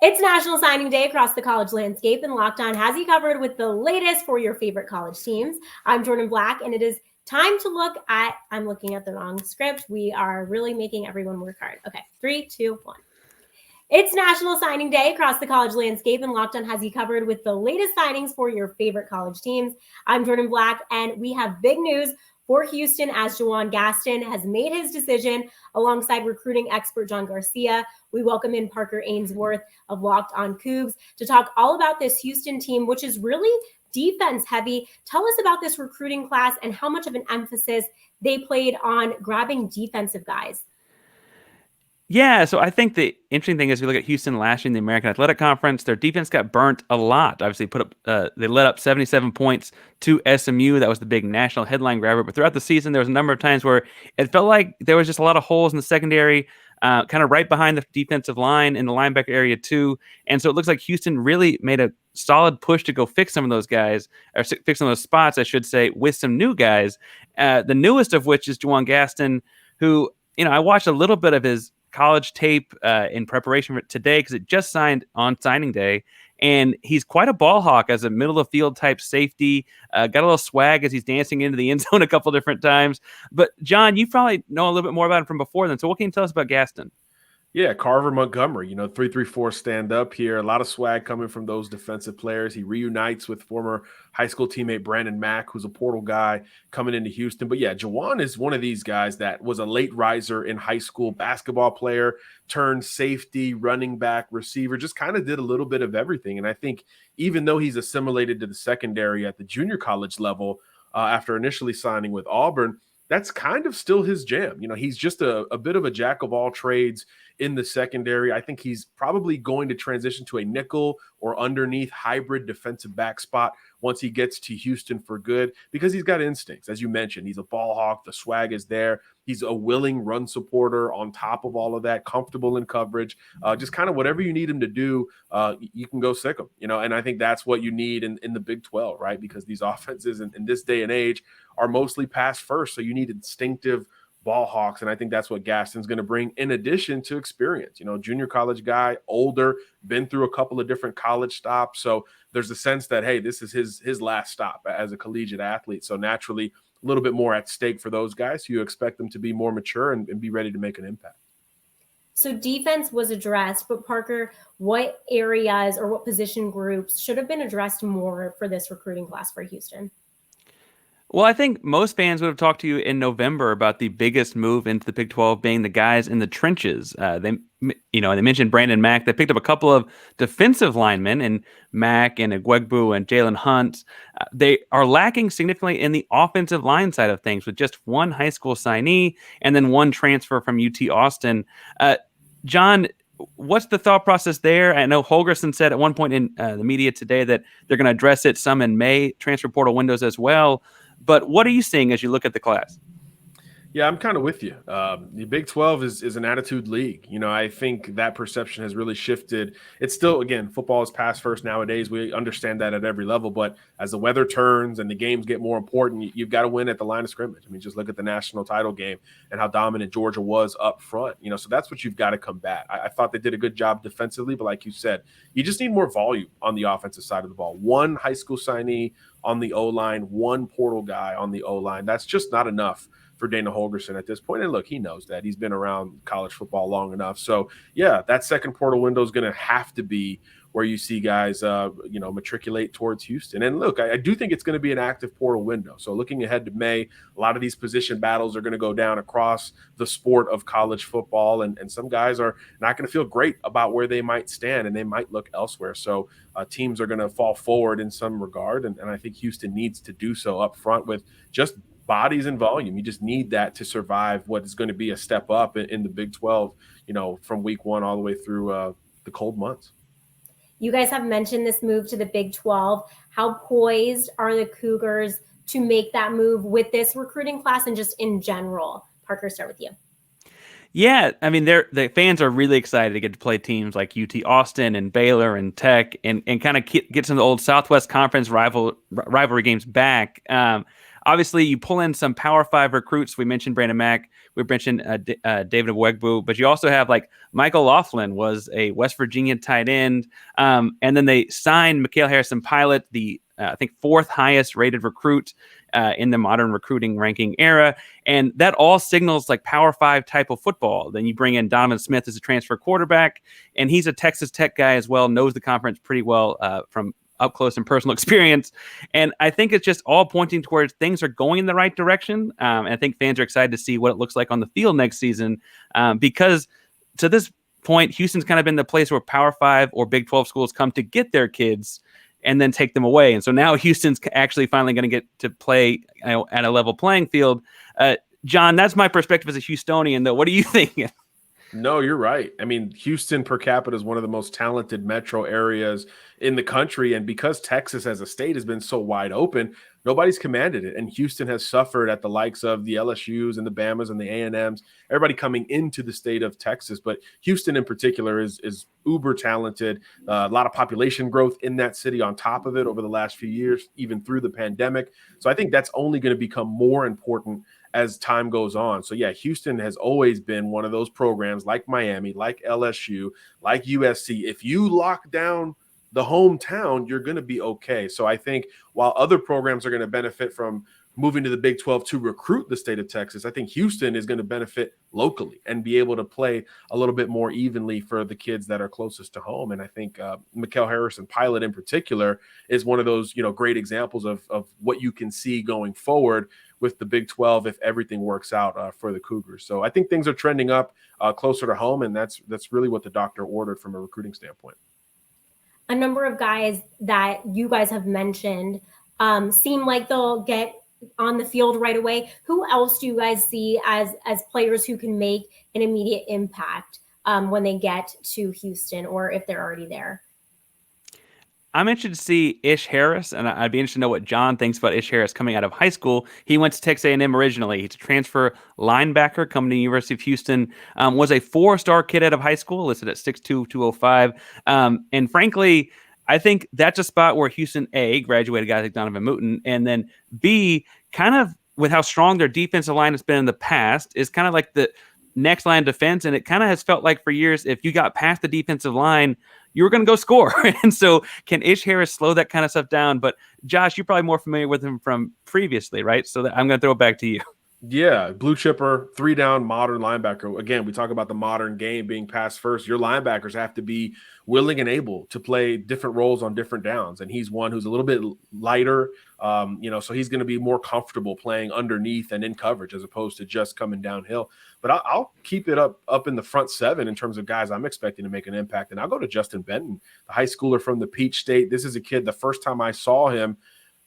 It's National Signing Day across the college landscape, and Locked On has you covered with the latest for your favorite college teams. I'm Jourdan Black, and it is time to look at, I'm looking at the wrong script. We are really making everyone work hard. Okay, 3, 2, 1. It's National Signing Day across the college landscape, and Locked On has you covered with the latest signings for your favorite college teams. I'm Jourdan Black, and we have big news for Houston as Juwon Gaston has made his decision alongside recruiting expert Juwon Garcia. We welcome in Parker Ainsworth of Locked On Coogs to talk all about this Houston team, which is really defense heavy. Tell us about this recruiting class and how much of an emphasis they played on grabbing defensive guys. Yeah, so I think the interesting thing is we look at Houston last year in the American Athletic Conference. Their defense got burnt a lot. Obviously, they let up 77 points to SMU. That was the big national headline grabber. But throughout the season, there was a number of times where it felt like there was just a lot of holes in the secondary, kind of right behind the defensive line in the linebacker area too. And so it looks like Houston really made a solid push to go fix some of those guys, or fix some of those spots, I should say, with some new guys. The newest of which is Juwon Gaston, who, I watched a little bit of his college tape in preparation for today because it just signed on signing day, and he's quite a ball hawk as a middle of field type safety. Got a little swag as he's dancing into the end zone a couple different times. But John, you probably know a little bit more about him from before then, so what can you tell us about Gaston? Yeah, Carver Montgomery, 334 stand up here. A lot of swag coming from those defensive players. He reunites with former high school teammate Brandon Mack, who's a portal guy coming into Houston. But yeah, Juwon is one of these guys that was a late riser in high school, basketball player, turned safety, running back, receiver, just kind of did a little bit of everything. And I think even though he's assimilated to the secondary at the junior college level after initially signing with Auburn, that's kind of still his jam. He's just a bit of a jack of all trades in the secondary. I think he's probably going to transition to a nickel or underneath hybrid defensive back spot once he gets to Houston for good, because he's got instincts. As you mentioned, he's a ball hawk. The swag is there. He's a willing run supporter on top of all of that, comfortable in coverage, just kind of whatever you need him to do, you can go sick him, and I think that's what you need in the Big 12, right? Because these offenses in this day and age are mostly pass first. So you need instinctive ball hawks, and I think that's what Gaston's going to bring in addition to experience. Junior college guy, older, been through a couple of different college stops, so there's a sense that, hey, this is his last stop as a collegiate athlete, so naturally a little bit more at stake for those guys. So you expect them to be more mature and be ready to make an impact. So defense was addressed, but Parker, what areas or what position groups should have been addressed more for this recruiting class for Houston? Well, I think most fans would have talked to you in November about the biggest move into the Big 12 being the guys in the trenches. They mentioned Brandon Mack. They picked up a couple of defensive linemen in Mack and Egwegbu and Jalen Hunt. They are lacking significantly in the offensive line side of things with just one high school signee and then one transfer from UT Austin. John, what's the thought process there? I know Holgerson said at one point in the media today that they're going to address it some in May, transfer portal windows as well. But what are you seeing as you look at the class? Yeah, I'm kind of with you. The Big 12 is an attitude league. I think that perception has really shifted. It's still, again, football is pass first nowadays. We understand that at every level. But as the weather turns and the games get more important, you've got to win at the line of scrimmage. Just look at the national title game and how dominant Georgia was up front. So that's what you've got to combat. I thought they did a good job defensively, but like you said, you just need more volume on the offensive side of the ball. One high school signee on the O-line, one portal guy on the O-line. That's just not enough for Dana Holgerson at this point. And look, he knows that. He's been around college football long enough. So, yeah, that second portal window is going to have to be where you see guys, matriculate towards Houston. And look, I do think it's going to be an active portal window. So looking ahead to May, a lot of these position battles are going to go down across the sport of college football. And some guys are not going to feel great about where they might stand, and they might look elsewhere. So teams are going to fall forward in some regard. And I think Houston needs to do so up front with just bodies and volume. You just need that to survive what is going to be a step up in the Big 12, from week one all the way through the cold months. You guys have mentioned this move to the Big 12. How poised are the Cougars to make that move with this recruiting class and just in general? Parker, start with you. Yeah, the fans are really excited to get to play teams like UT Austin and Baylor and Tech and kind of get some of the old Southwest Conference rivalry games back. obviously you pull in some Power 5 recruits. We mentioned Brandon Mack. We mentioned David Nwegbu, but you also have like Michael Laughlin was a West Virginia tight end. And then they signed Mikhail Harrison-Pilot, the I think 4th highest rated recruit in the modern recruiting ranking era. And that all signals like Power 5 type of football. Then you bring in Donovan Smith as a transfer quarterback, and he's a Texas Tech guy as well, knows the conference pretty well from up close and personal experience. And I think it's just all pointing towards things are going in the right direction. And I think fans are excited to see what it looks like on the field next season because to this point, Houston's kind of been the place where Power 5 or Big 12 schools come to get their kids and then take them away. And so now Houston's actually finally going to get to play at a level playing field. John, that's my perspective as a Houstonian, though. What do you think? No, you're right. I mean, Houston per capita is one of the most talented metro areas in the country. And because Texas as a state has been so wide open, nobody's commanded it. And Houston has suffered at the likes of the LSUs and the Bamas and the A&Ms, everybody coming into the state of Texas. But Houston in particular is uber talented. A lot of population growth in that city on top of it over the last few years, even through the pandemic. So I think that's only going to become more important as time goes on. So yeah, Houston has always been one of those programs like Miami, like LSU, like USC. If you lock down the hometown, you're going to be okay. So I think while other programs are going to benefit from moving to the Big 12 to recruit the state of Texas, I think Houston is going to benefit locally and be able to play a little bit more evenly for the kids that are closest to home. And I think Mikhail Harrison-Pilot in particular is one of those, great examples of what you can see going forward with the Big 12 if everything works out for the Cougars. So I think things are trending up closer to home, and that's really what the doctor ordered from a recruiting standpoint. A number of guys that you guys have mentioned seem like they'll get on the field right away. Who else do you guys see as players who can make an immediate impact when they get to Houston, or if they're already there? I'm interested to see Ish Harris, and I'd be interested to know what John thinks about Ish Harris coming out of high school. He went to Texas A&M originally. He's a transfer linebacker coming to the University of Houston. Was a 4-star kid out of high school, listed at 6'2", 205. And frankly, I think that's a spot where Houston, A, graduated guys like Donovan Mooten, and then B, kind of with how strong their defensive line has been in the past, is kind of like the next line of defense. And it kind of has felt like for years, if you got past the defensive line, you were going to go score. And so can Ish Harris slow that kind of stuff down? But Josh, you're probably more familiar with him from previously, right? So I'm going to throw it back to you. Yeah, blue chipper, 3-down, modern linebacker. Again, we talk about the modern game being pass first. Your linebackers have to be willing and able to play different roles on different downs. And he's one who's a little bit lighter, so he's going to be more comfortable playing underneath and in coverage as opposed to just coming downhill. But I'll keep it up in the front 7 in terms of guys I'm expecting to make an impact. And I'll go to Justin Benton, the high schooler from the Peach State. This is a kid, the first time I saw him,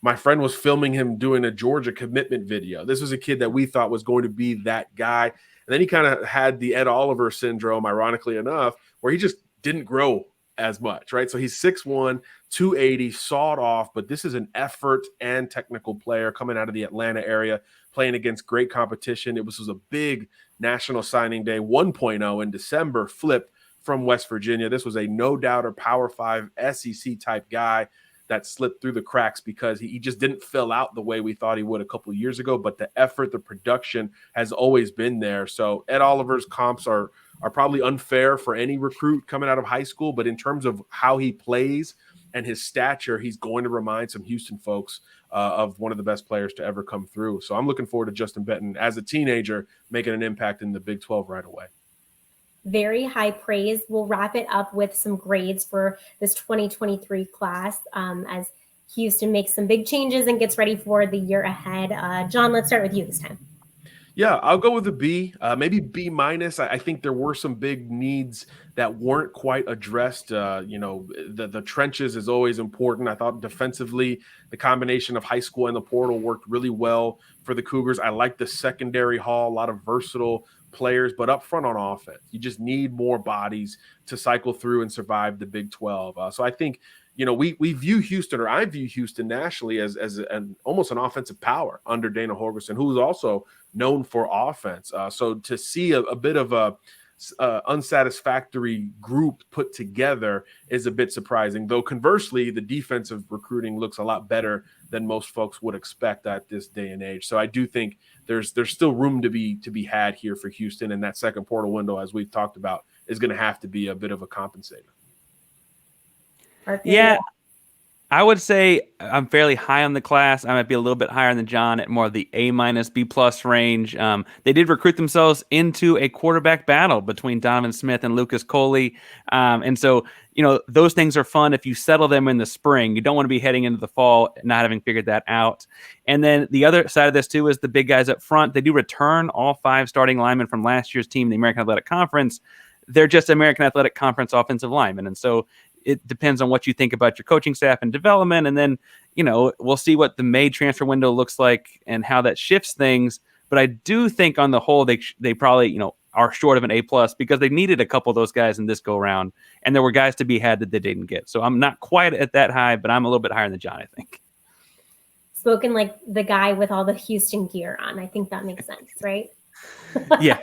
my friend was filming him doing a Georgia commitment video. This was a kid that we thought was going to be that guy. And then he kind of had the Ed Oliver syndrome, ironically enough, where he just didn't grow as much, right? So he's 6'1", 280, sawed off, but this is an effort and technical player coming out of the Atlanta area, playing against great competition. It was a big national signing day 1.0 in December, flip from West Virginia. This was a no-doubter Power 5 SEC type guy that slipped through the cracks because he just didn't fill out the way we thought he would a couple of years ago. But the effort, the production has always been there. So Ed Oliver's comps are probably unfair for any recruit coming out of high school. But in terms of how he plays and his stature, he's going to remind some Houston folks of one of the best players to ever come through. So I'm looking forward to Justin Benton as a teenager making an impact in the Big 12 right away. Very high praise. We'll wrap it up with some grades for this 2023 class as Houston makes some big changes and gets ready for the year ahead. John, let's start with you this time. Yeah, I'll go with a B, maybe B minus. I think there were some big needs that weren't quite addressed. The trenches is always important. I thought defensively, the combination of high school and the portal worked really well for the Cougars. I like the secondary hall, a lot of versatile players, but up front on offense, you just need more bodies to cycle through and survive the Big 12. So I think, we view Houston, or I view Houston nationally as almost an offensive power under Dana Holgorsen, who is also known for offense. So to see a bit of unsatisfactory group put together is a bit surprising. Though conversely, the defensive recruiting looks a lot better than most folks would expect at this day and age. So I do think there's still room to be had here for Houston, and that second portal window, as we've talked about, is going to have to be a bit of a compensator. Yeah, I would say I'm fairly high on the class. I might be a little bit higher than John at more of the A-, B+ range. They did recruit themselves into a quarterback battle between Donovan Smith and Lucas Coley. And so, those things are fun if you settle them in the spring. You don't want to be heading into the fall not having figured that out. And then the other side of this, too, is the big guys up front. They do return all 5 starting linemen from last year's team, the American Athletic Conference. They're just American Athletic Conference offensive linemen. And so it depends on what you think about your coaching staff and development. And then, we'll see what the May transfer window looks like and how that shifts things. But I do think on the whole, they probably, are short of an A+ because they needed a couple of those guys in this go round. And there were guys to be had that they didn't get. So I'm not quite at that high, but I'm a little bit higher than John, I think. Spoken like the guy with all the Houston gear on. I think that makes sense, right? Yeah.